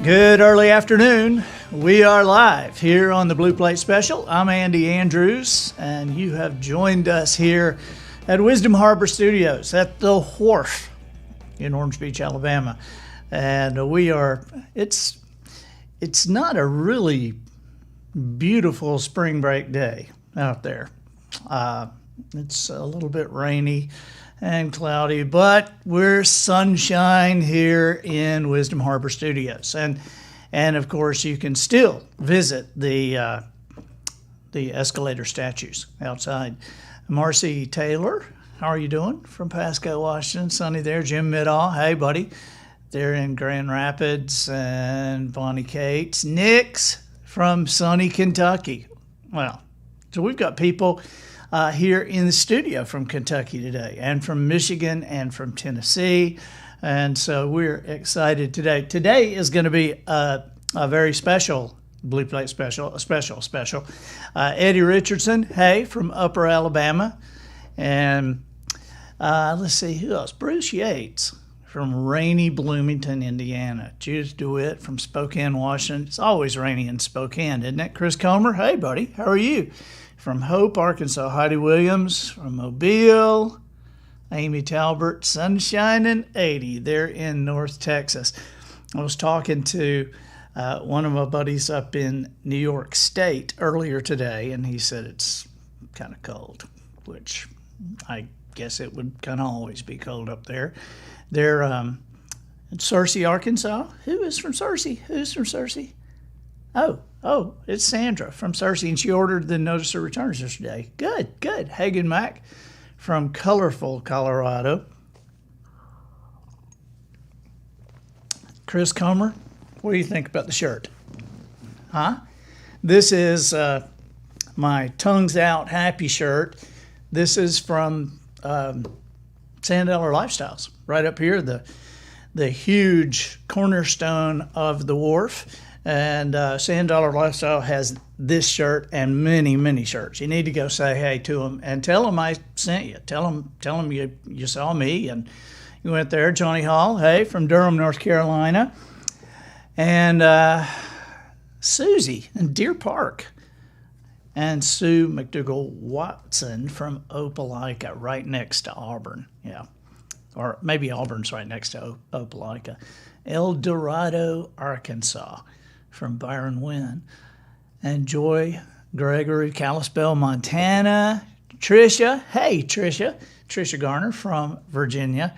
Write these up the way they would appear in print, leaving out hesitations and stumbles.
Good early afternoon. We are live here on the Blue Plate Special. I'm Andy Andrews, and you have joined us here at Wisdom Harbor Studios at the Wharf in Orange Beach, Alabama. And it's not a really beautiful spring break day out there. It's a little bit rainy and cloudy, but we're sunshine here in Wisdom Harbor Studios. And of course, you can still visit the escalator statues outside. Marcy Taylor, how are you doing? From Pasco, Washington. Sunny there. Jim Middaugh, hey, buddy. They're in Grand Rapids. And Bonnie Cates. Nick's from sunny Kentucky. Well, so we've got people here in the studio from Kentucky today, and from Michigan, and from Tennessee, and so we're excited today. Today is going to be a very special Blue Plate Special, a special. Eddie Richardson, hey, from Upper Alabama, and let's see who else. Bruce Yates from rainy Bloomington, Indiana. Judith DeWitt from Spokane, Washington. It's always rainy in Spokane, isn't it? Chris Comer, hey, buddy, how are you? From Hope, Arkansas, Heidi Williams. From Mobile, Amy Talbert, sunshine and 80. They're in North Texas. I was talking to one of my buddies up in New York State earlier today, and he said it's kind of cold, which I guess it would kind of always be cold up there. They're in Searcy, Arkansas. Who is from Searcy? Who's from Searcy? Oh, it's Sandra from Searcy, and she ordered the notice of returns yesterday. Good. Hagen Mack from Colorful, Colorado. Chris Comer, what do you think about the shirt? Huh? This is my Tongues Out Happy shirt. This is from Sand Dollar Lifestyles, right up here, the huge cornerstone of the wharf. And Sand Dollar Lifestyle has this shirt and many, many shirts. You need to go say hey to them and tell them I sent you. Tell them you saw me and you went there. Johnny Hall, hey, from Durham, North Carolina. And Susie in Deer Park. And Sue McDougall Watson from Opelika, right next to Auburn. Yeah. Or maybe Auburn's right next to Opelika. El Dorado, Arkansas, from Byron Wynn. And Joy Gregory, Kalispell, Montana. Tricia, hey Tricia. Tricia Garner from Virginia.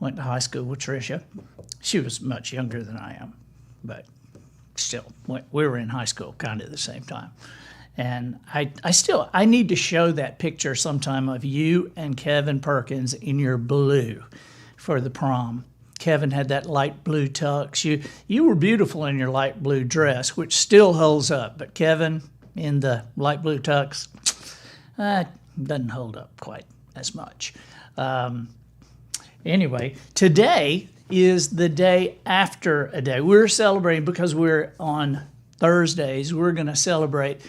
Went to high school with Tricia. She was much younger than I am, but still, we were in high school kind of at the same time. And I need to show that picture sometime of you and Kevin Perkins in your blue for the prom. Kevin had that light blue tux. You were beautiful in your light blue dress, which still holds up. But Kevin in the light blue tux, doesn't hold up quite as much. Anyway, today is the day after a day. We're celebrating because we're on Thursdays. We're going to celebrate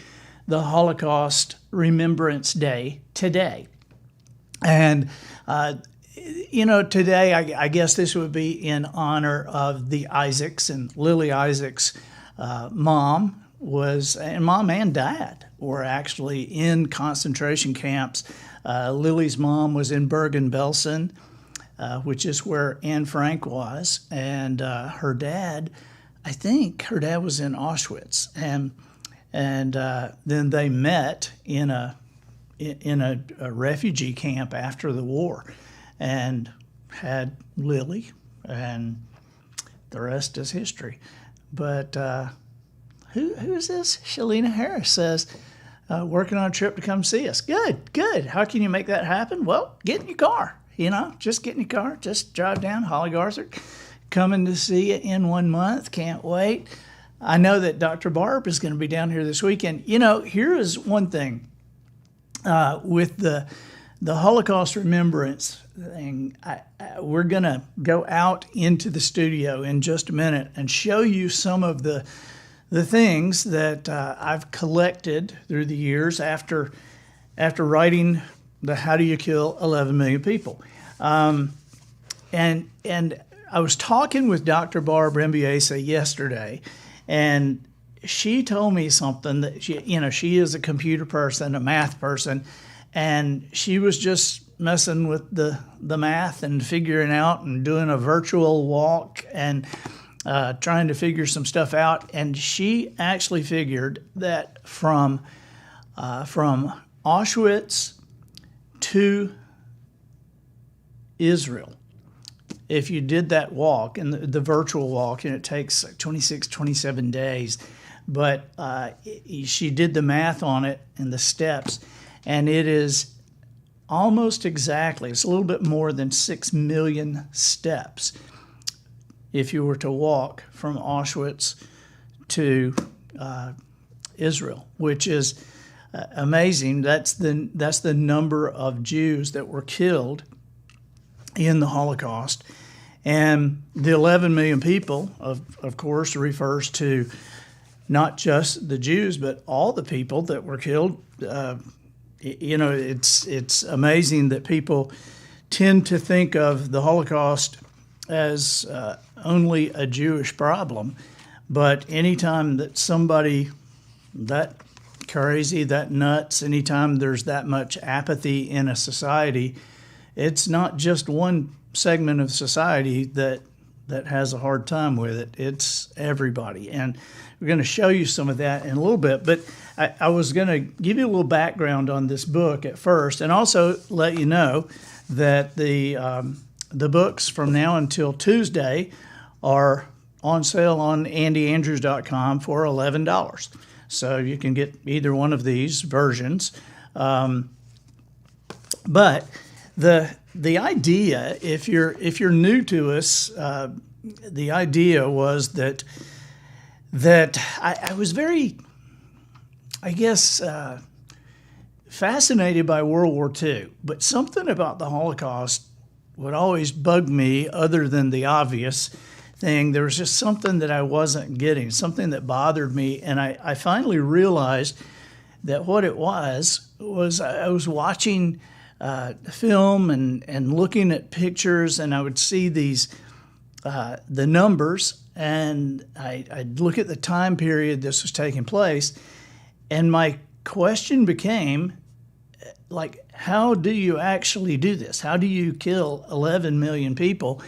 the Holocaust Remembrance Day today. And today, I guess this would be in honor of the Isaacs, and Lily Isaacs' mom and dad were actually in concentration camps. Lily's mom was in Bergen-Belsen, which is where Anne Frank was, and her dad was in Auschwitz, and then they met in a refugee camp after the war. And had Lily, and the rest is history. But who is this? Shalina Harris says, working on a trip to come see us. Good. How can you make that happen? Well, get in your car, just get in your car. Just drive down. Holly Garthard coming to see you in 1 month. Can't wait. I know that Dr. Barb is going to be down here this weekend. Here is one thing with the Holocaust Remembrance thing. We're going to go out into the studio in just a minute and show you some of the things that I've collected through the years after writing the How Do You Kill 11 Million People. And I was talking with Dr. Barb Rembiasa yesterday, and she told me something that she is a computer person, a math person, and she was just messing with the math and figuring out and doing a virtual walk and trying to figure some stuff out. And she actually figured that from Auschwitz to Israel, if you did that walk and the virtual walk, and it takes 26, 27 days, but she did the math on it and the steps, and it is almost exactly, it's a little bit more than 6 million steps if you were to walk from Auschwitz to Israel, which is amazing. That's the number of Jews that were killed in the Holocaust. And the 11 million people, of course, refers to not just the Jews, but all the people that were killed. It's amazing that people tend to think of the Holocaust as only a Jewish problem. But anytime that somebody that crazy, that nuts, anytime there's that much apathy in a society, it's not just one segment of society that has a hard time with it. It's everybody. And we're going to show you some of that in a little bit. But I was going to give you a little background on this book at first, and also let you know that the books from now until Tuesday are on sale on andyandrews.com for $11. So you can get either one of these versions. But the idea, if you're new to us, the idea was that I was very, I guess, fascinated by World War II, but something about the Holocaust would always bug me other than the obvious thing. There was just something that I wasn't getting, something that bothered me, and I finally realized that what it was I was watching film and looking at pictures, and I would see these the numbers, and I'd look at the time period this was taking place, and my question became, like, how do you actually do this? How do you kill 11 million people?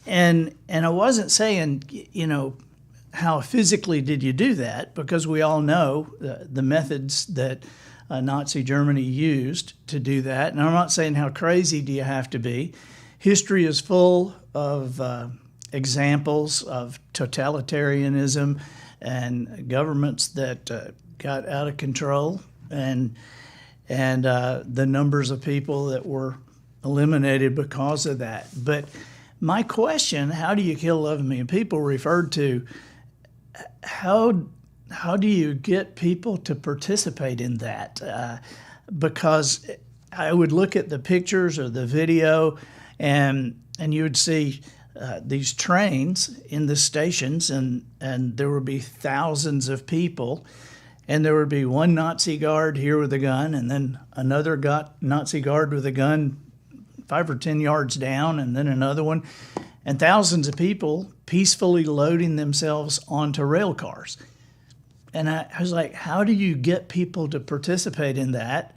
And I wasn't saying, how physically did you do that, because we all know the methods that Nazi Germany used to do that. And I'm not saying how crazy do you have to be. History is full of examples of totalitarianism and governments that got out of control, and the numbers of people that were eliminated because of that. But my question, how do you kill 11 million people, referred to how do you get people to participate in that? Because I would look at the pictures or the video, and you would see these trains in the stations, and there would be thousands of people, and there would be one Nazi guard here with a gun, and then another Nazi guard with a gun 5 or 10 yards down, and then another one, and thousands of people peacefully loading themselves onto rail cars. And I was like, how do you get people to participate in that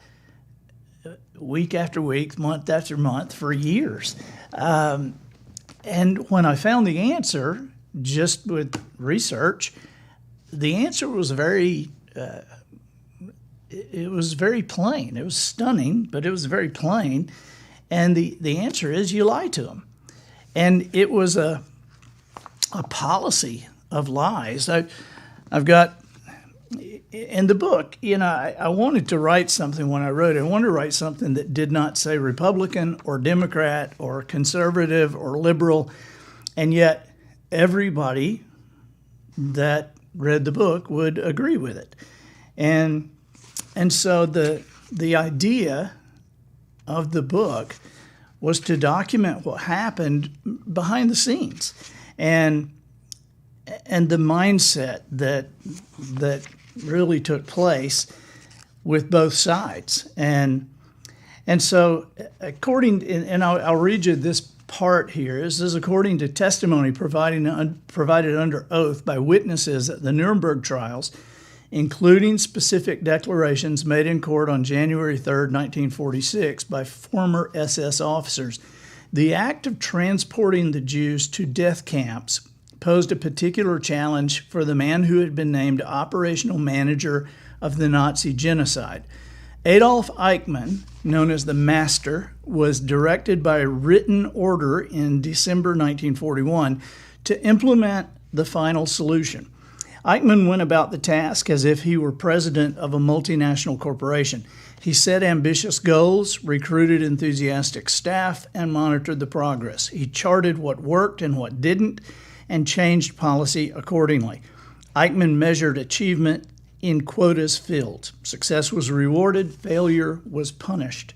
week after week, month after month, for years? And when I found the answer, just with research, the answer was very plain. It was stunning, but it was very plain. And the answer is you lie to them. And it was a policy of lies. I've got, in the book, I wanted to write something when I wrote it. I wanted to write something that did not say Republican or Democrat or conservative or liberal. And yet everybody that read the book would agree with it. And so the idea of the book was to document what happened behind the scenes, and the mindset that really took place with both sides. And so according, and I'll read you this part here is according to testimony provided under oath by witnesses at the Nuremberg trials, including specific declarations made in court on January 3rd, 1946 by former SS officers. The act of transporting the Jews to death camps posed a particular challenge for the man who had been named operational manager of the Nazi genocide. Adolf Eichmann, known as the Master, was directed by written order in December 1941 to implement the final solution. Eichmann went about the task as if he were president of a multinational corporation. He set ambitious goals, recruited enthusiastic staff, and monitored the progress. He charted what worked and what didn't, and changed policy accordingly. Eichmann measured achievement in quotas filled. Success was rewarded, failure was punished.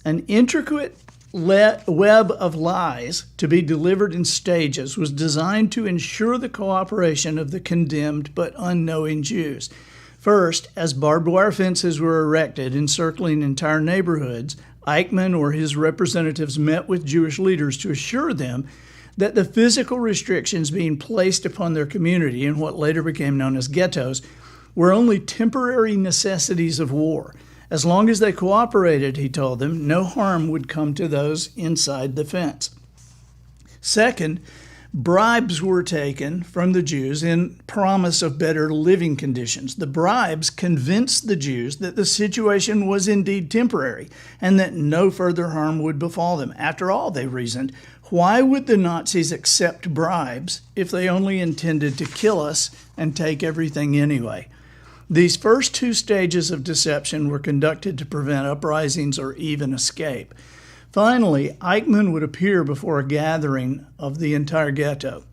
An intricate web of lies to be delivered in stages was designed to ensure the cooperation of the condemned but unknowing Jews. First, as barbed wire fences were erected encircling entire neighborhoods, Eichmann or his representatives met with Jewish leaders to assure them that the physical restrictions being placed upon their community in what later became known as ghettos were only temporary necessities of war. As long as they cooperated, he told them, no harm would come to those inside the fence. Second, bribes were taken from the Jews in promise of better living conditions. The bribes convinced the Jews that the situation was indeed temporary and that no further harm would befall them. After all, they reasoned, why would the Nazis accept bribes if they only intended to kill us and take everything anyway? These first two stages of deception were conducted to prevent uprisings or even escape. Finally, Eichmann would appear before a gathering of the entire ghetto.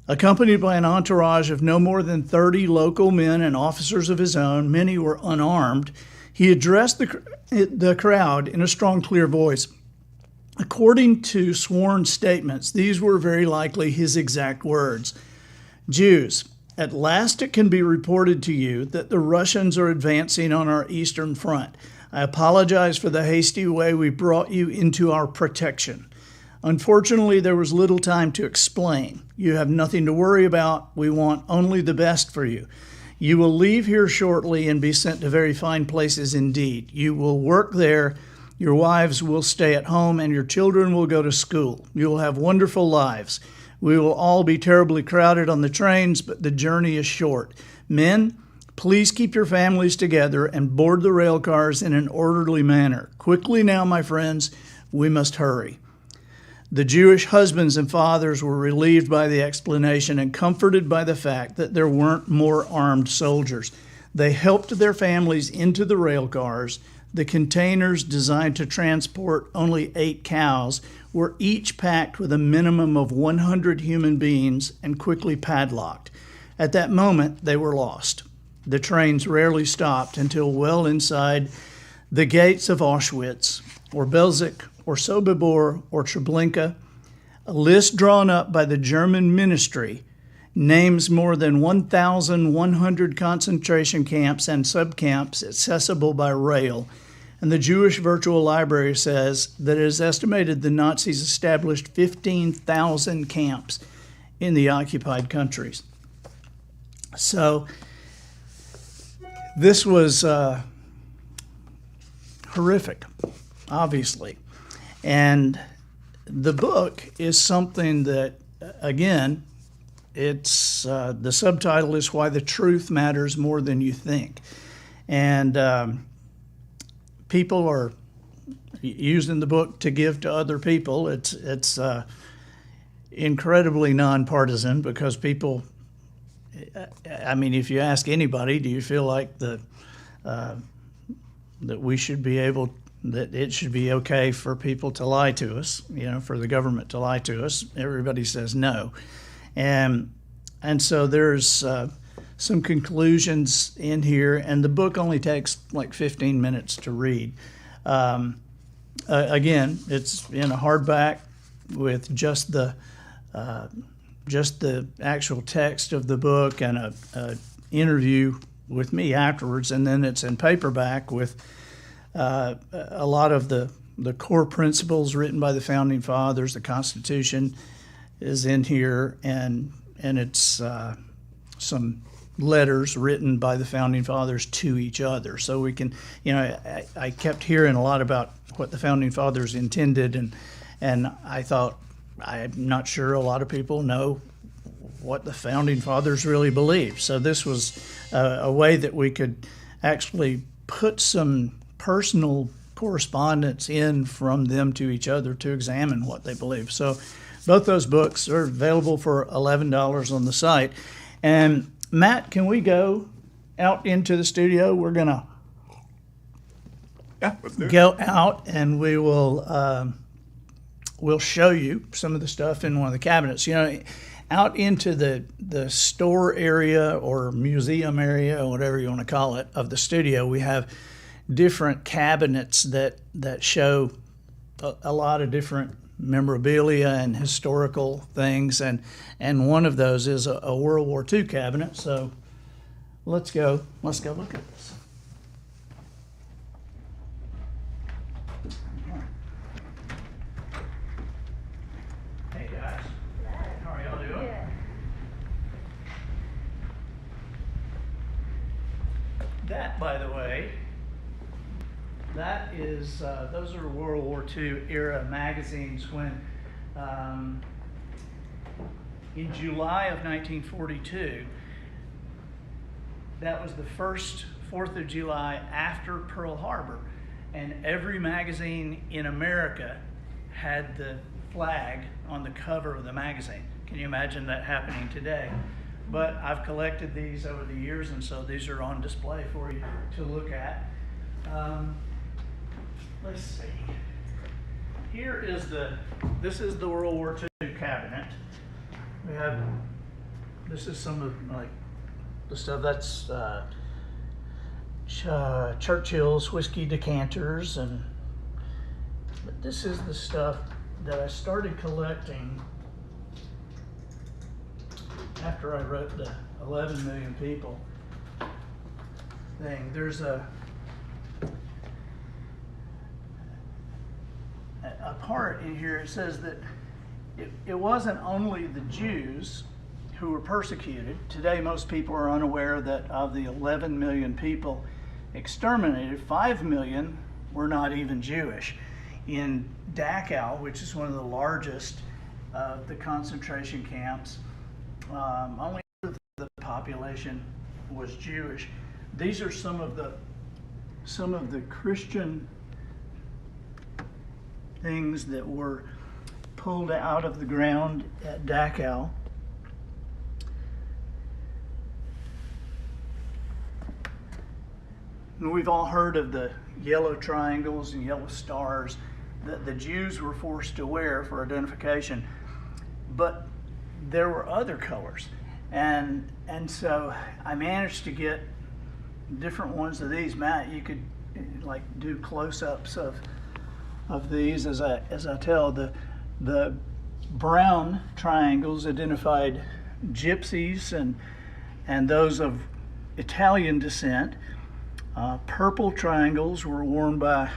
Accompanied by an entourage of no more than 30 local men and officers of his own, many were unarmed, he addressed the crowd in a strong, clear voice. According to sworn statements, these were very likely his exact words. Jews, at last it can be reported to you that the Russians are advancing on our eastern front. I apologize for the hasty way we brought you into our protection. Unfortunately, there was little time to explain. You have nothing to worry about. We want only the best for you. You will leave here shortly and be sent to very fine places indeed. You will work there. Your wives will stay at home and your children will go to school. You will have wonderful lives. We will all be terribly crowded on the trains, but the journey is short. Men, please keep your families together and board the rail cars in an orderly manner. Quickly now, my friends, we must hurry. The Jewish husbands and fathers were relieved by the explanation and comforted by the fact that there weren't more armed soldiers. They helped their families into the rail cars. The containers, designed to transport only 8 cows, were each packed with a minimum of 100 human beings and quickly padlocked. At that moment, they were lost. The trains rarely stopped until well inside the gates of Auschwitz, or Belzec, or Sobibor, or Treblinka. A list drawn up by the German ministry names more than 1,100 concentration camps and subcamps accessible by rail. And the Jewish Virtual Library says that it is estimated the Nazis established 15,000 camps in the occupied countries. So this was horrific, obviously. And the book is something that, again, it's the subtitle is Why the Truth Matters More Than You Think. And people are using the book to give to other people. It's incredibly nonpartisan because people, I mean, if you ask anybody, do you feel like that we should be able, that it should be okay for people to lie to us, for the government to lie to us? Everybody says no. And so there's some conclusions in here, and the book only takes like 15 minutes to read. Again, it's in a hardback with just the actual text of the book and a interview with me afterwards, and then it's in paperback with a lot of the the core principles written by the founding fathers. The Constitution is in here, and it's some letters written by the founding fathers to each other. So we can, I kept hearing a lot about what the founding fathers intended, and I thought, I'm not sure a lot of people know what the founding fathers really believed. So this was a way that we could actually put some personal correspondence in from them to each other to examine what they believe. So both those books are available for $11 on the site. And Matt, can we go out into the studio? We're going to let's do it. go out, and we will we'll show you some of the stuff in one of the cabinets. Out into the store area or museum area or whatever you want to call it of the studio, we have different cabinets that show a lot of different memorabilia and historical things, and one of those is a World War II cabinet. So let's go look at this. Hey guys, how are y'all doing? That, by the way, that is, those are World War II era magazines when, in July of 1942, that was the first 4th of July after Pearl Harbor, and every magazine in America had the flag on the cover of the magazine. Can you imagine that happening today? But I've collected these over the years, and so these are on display for you to look at. Let's see. This is the World War II cabinet. We have, this is some of like the stuff that's Churchill's whiskey decanters, but this is the stuff that I started collecting after I wrote the 11 million people thing. There's a part in here. It says that it wasn't only the Jews who were persecuted. Today most people are unaware that of the 11 million people exterminated, 5 million were not even Jewish. In Dachau, which is one of the largest of the concentration camps, only the population was Jewish. These are some of the Christian things that were pulled out of the ground at Dachau. And we've all heard of the yellow triangles and yellow stars that the Jews were forced to wear for identification, but there were other colors, and so I managed to get different ones of these. Matt, you could like do close-ups of these as I tell. The brown triangles identified gypsies and those of Italian descent. Purple triangles were worn by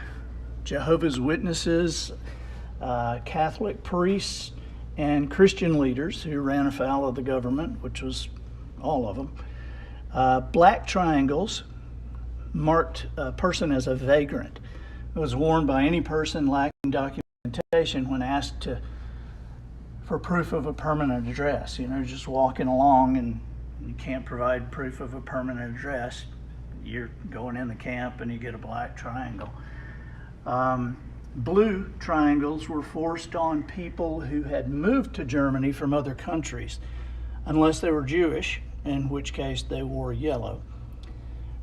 Jehovah's Witnesses, Catholic priests, and Christian leaders who ran afoul of the government, which was all of them. Black triangles marked a person as a vagrant. It was worn by any person lacking documentation when asked for proof of a permanent address. Just walking along and you can't provide proof of a permanent address, you're going in the camp and you get a black triangle. Blue triangles were forced on people who had moved to Germany from other countries, unless they were Jewish, in which case they wore yellow.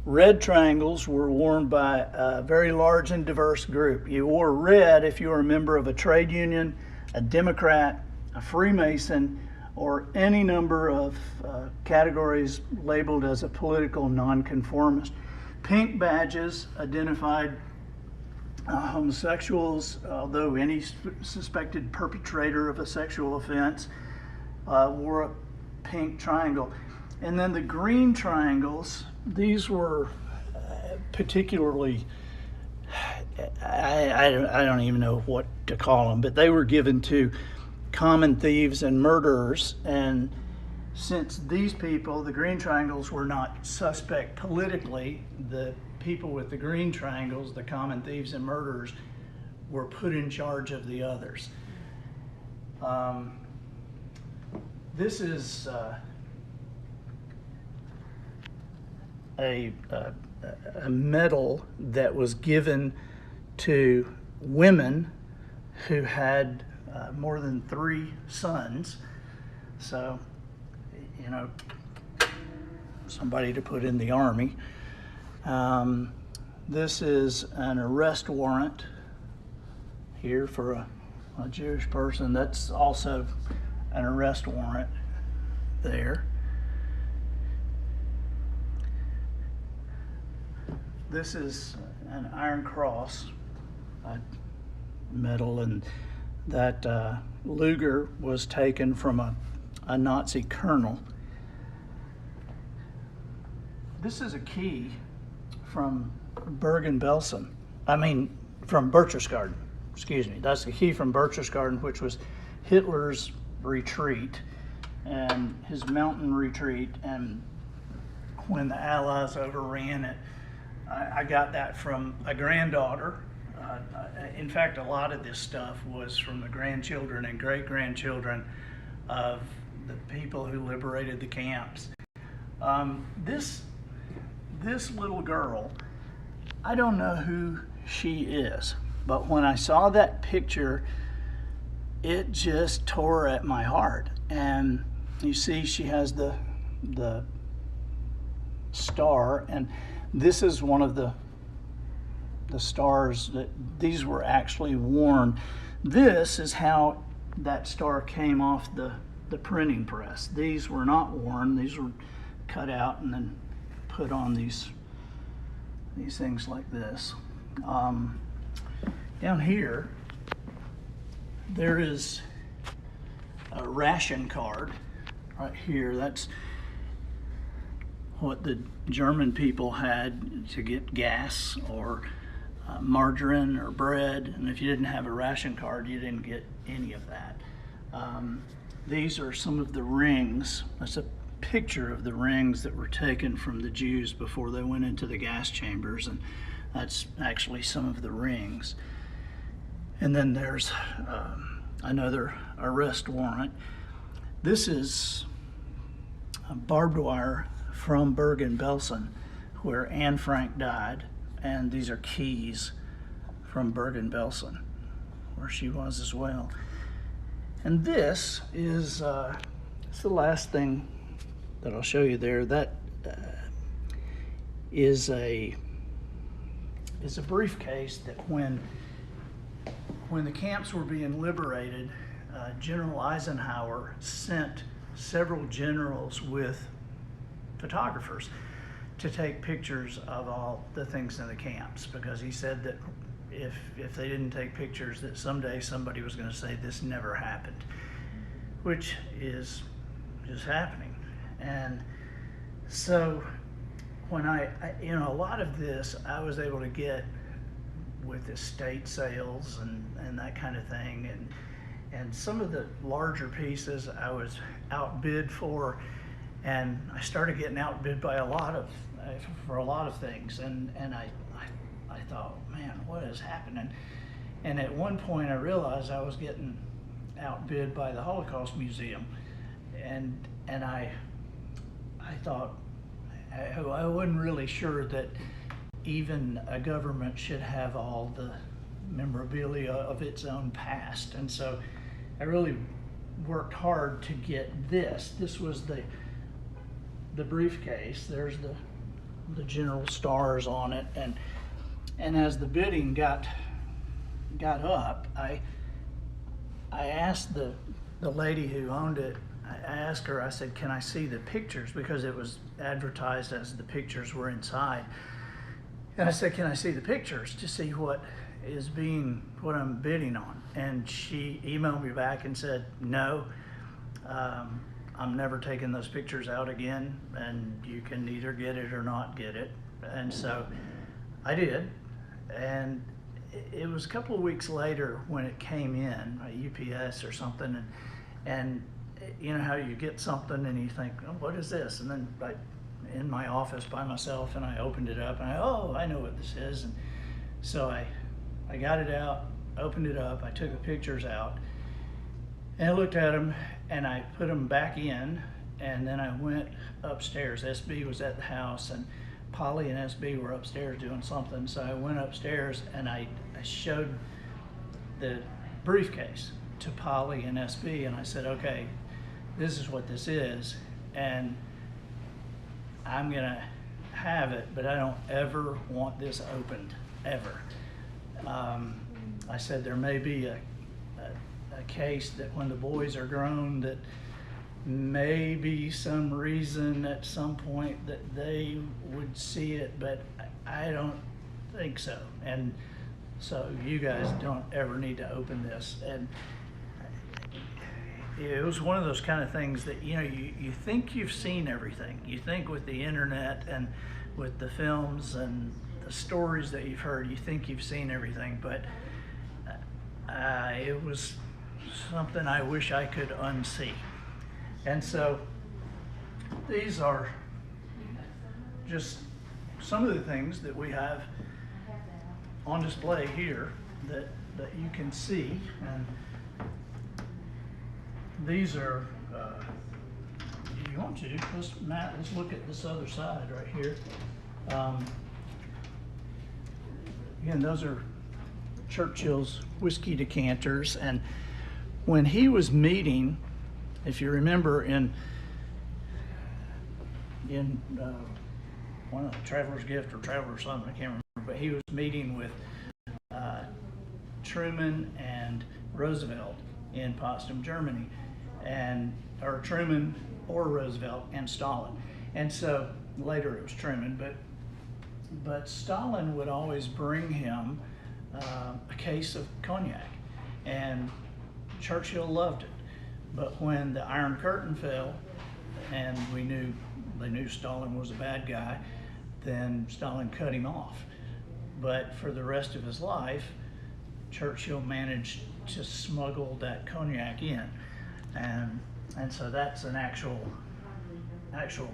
Red triangles were worn by a very large and diverse group. You wore red if you were a member of a trade union, a Democrat, a Freemason, or any number of categories labeled as a political nonconformist. Pink badges identified homosexuals, although any suspected perpetrator of a sexual offense wore a pink triangle. And then the green triangles, these were particularly I don't even know what to call them, but they were given to common thieves and murderers. And since these people, the green triangles, were not suspect politically, the people with the green triangles, the common thieves and murderers, were put in charge of the others. This is a medal that was given to women who had more than 3 sons. So, you know, somebody to put in the army. This is an arrest warrant here for a Jewish person. That's also an arrest warrant there. This is an Iron Cross medal, and that Luger was taken from a Nazi colonel. This is a key from Bergen-Belsen. From Berchtesgaden. Excuse me. That's the key from Berchtesgaden, which was Hitler's retreat and his mountain retreat. And when the Allies overran it, I got that from a granddaughter. In fact, a lot of this stuff was from the grandchildren and great-grandchildren of the people who liberated the camps. This little girl, I don't know who she is, but when I saw that picture, it just tore at my heart. And you see, she has the star, and this is one of the stars that these were actually worn. This is how that star came off the printing press. These were not worn. These were cut out and then put on these things like this. Down here, there is a ration card right here. That's what the German people had to get gas or margarine or bread, and if you didn't have a ration card, you didn't get any of that. These are some of the rings. That's a picture of the rings that were taken from the Jews before they went into the gas chambers, and that's actually some of the rings. And then there's another arrest warrant. This is a barbed wire from Bergen-Belsen, where Anne Frank died, and these are keys from Bergen-Belsen, where she was as well. And this is it's the last thing that I'll show you there. That is a briefcase that when the camps were being liberated, General Eisenhower sent several generals with photographers to take pictures of all the things in the camps, because he said that if they didn't take pictures, that someday somebody was going to say this never happened, which is just happening. And so when I a lot of this I was able to get with estate sales and that kind of thing, and some of the larger pieces I was outbid for, and I started getting outbid by a lot of things, and I thought, man, what is happening? And at one point I realized I was getting outbid by the Holocaust Museum, and I thought I wasn't really sure that even a government should have all the memorabilia of its own past. And so I really worked hard to get this. This was the briefcase. There's the general stars on it, and as the bidding got up, I asked the lady who owned it. I asked her, I said, can I see the pictures? Because it was advertised as the pictures were inside. And I said, can I see the pictures to see what I'm bidding on? And she emailed me back and said, no, I'm never taking those pictures out again, and you can either get it or not get it. And so I did, and it was a couple of weeks later when it came in, UPS or something, and you know how you get something and you think, oh, what is this? And then in my office by myself, and I opened it up, and I know what this is. And so I got it out, opened it up, I took the pictures out, and I looked at them, and I put them back in, and then I went upstairs. SB was at the house, and Polly and SB were upstairs doing something, so I went upstairs and I showed the briefcase to Polly and SB, and I said, okay, this is what this is, and I'm gonna have it, but I don't ever want this opened, ever. I said there may be a case that when the boys are grown, that maybe some reason at some point that they would see it, but I don't think so. And so you guys don't ever need to open this. And it was one of those kind of things that, you know, you think you've seen everything. You think with the internet and with the films and the stories that you've heard, you think you've seen everything, but it was something I wish I could unsee. And so these are just some of the things that we have on display here that you can see. And these are, if you want to, Matt, let's look at this other side right here. Again, those are Churchill's whiskey decanters. And when he was meeting, if you remember in one of the Traveler's Gift or Traveler's something, I can't remember, but he was meeting with Truman and Roosevelt in Potsdam, Germany, or Truman or Roosevelt and Stalin. And so later it was Truman, but Stalin would always bring him a case of cognac, and Churchill loved it. But when the Iron Curtain fell, and they knew Stalin was a bad guy, then Stalin cut him off. But for the rest of his life, Churchill managed to smuggle that cognac in, and so that's an actual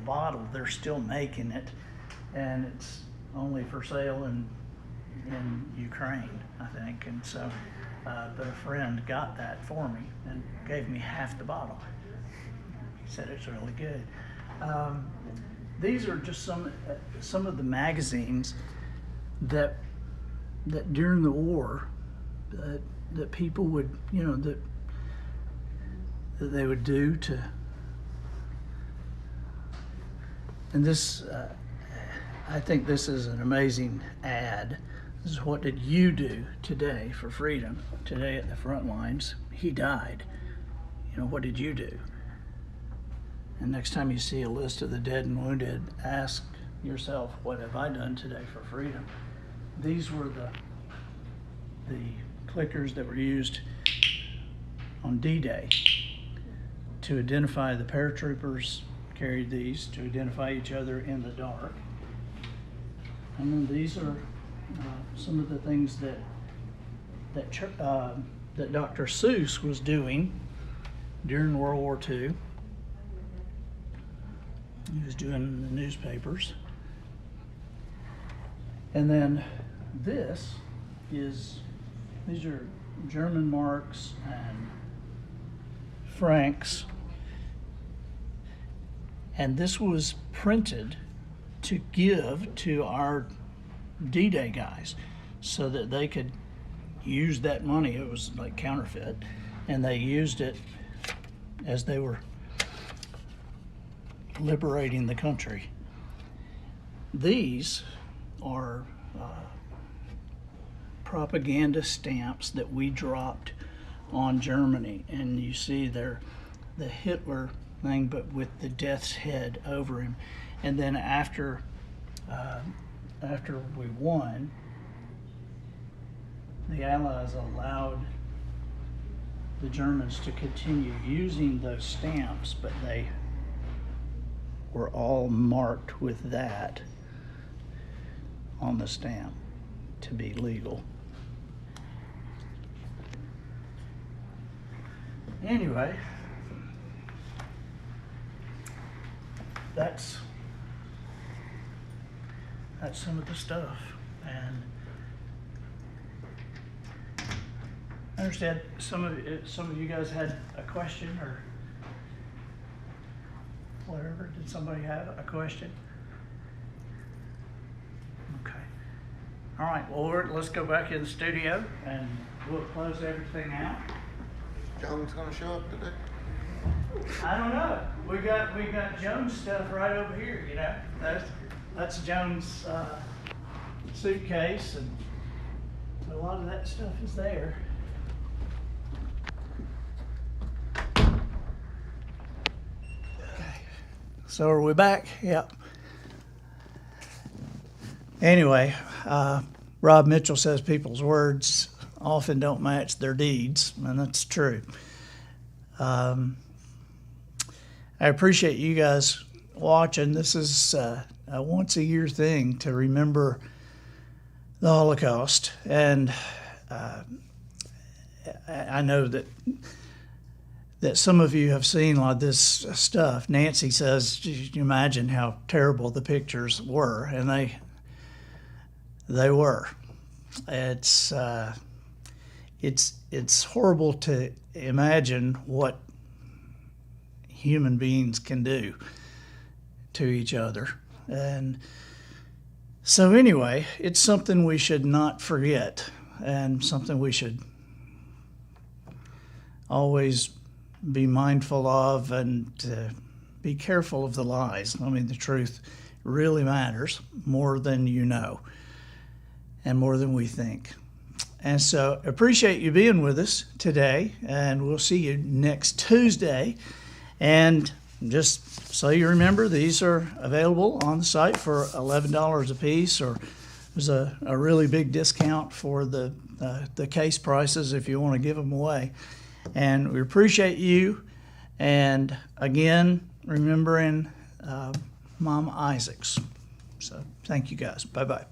bottle. They're still making it, and it's only for sale in Ukraine, I think. And so, but a friend got that for me and gave me half the bottle. He said it's really good. These are just some of the magazines that during the war that people would, you know, that they would do to. And this, I think this is an amazing ad. This is what did you do today for freedom? Today at the front lines, he died. You know, what did you do? And next time you see a list of the dead and wounded, ask yourself, what have I done today for freedom? These were the clickers that were used on D-Day to identify the paratroopers. Carried these to identify each other in the dark. And then these are some of the things that Dr. Seuss was doing during World War II. He was doing the newspapers. And then these are German marks and francs. And this was printed to give to our D-Day guys so that they could use that money. It was like counterfeit, and they used it as they were liberating the country. These are propaganda stamps that we dropped on Germany, and you see they're the Hitler thing, but with the death's head over him. And then after we won, the Allies allowed the Germans to continue using those stamps, but they were all marked with that on the stamp to be legal. Anyway, that's some of the stuff. And I understand some of you guys had a question or whatever. Did somebody have a question? Okay. All right. Well, let's go back in the studio and we'll close everything out. Jones gonna show up today? I don't know. We got Jones stuff right over here. You know, that's Jones' suitcase, and a lot of that stuff is there. Okay. So are we back? Yep. Anyway, Rob Mitchell says people's words often don't match their deeds, and that's true. I appreciate you guys watching. This is a once a year thing to remember the Holocaust, and I know that some of you have seen a lot of this stuff. Nancy says, you imagine how terrible the pictures were, and they were. It's horrible to imagine what human beings can do to each other. And so anyway, it's something we should not forget, and something we should always be mindful of, and be careful of the lies. I mean, the truth really matters more than you know and more than we think. And so appreciate you being with us today, and we'll see you next Tuesday. And just so you remember, these are available on the site for $11 a piece, or there's a really big discount for the case prices if you want to give them away. And we appreciate you. And again, remembering Mom Isaacs. So thank you guys. Bye-bye.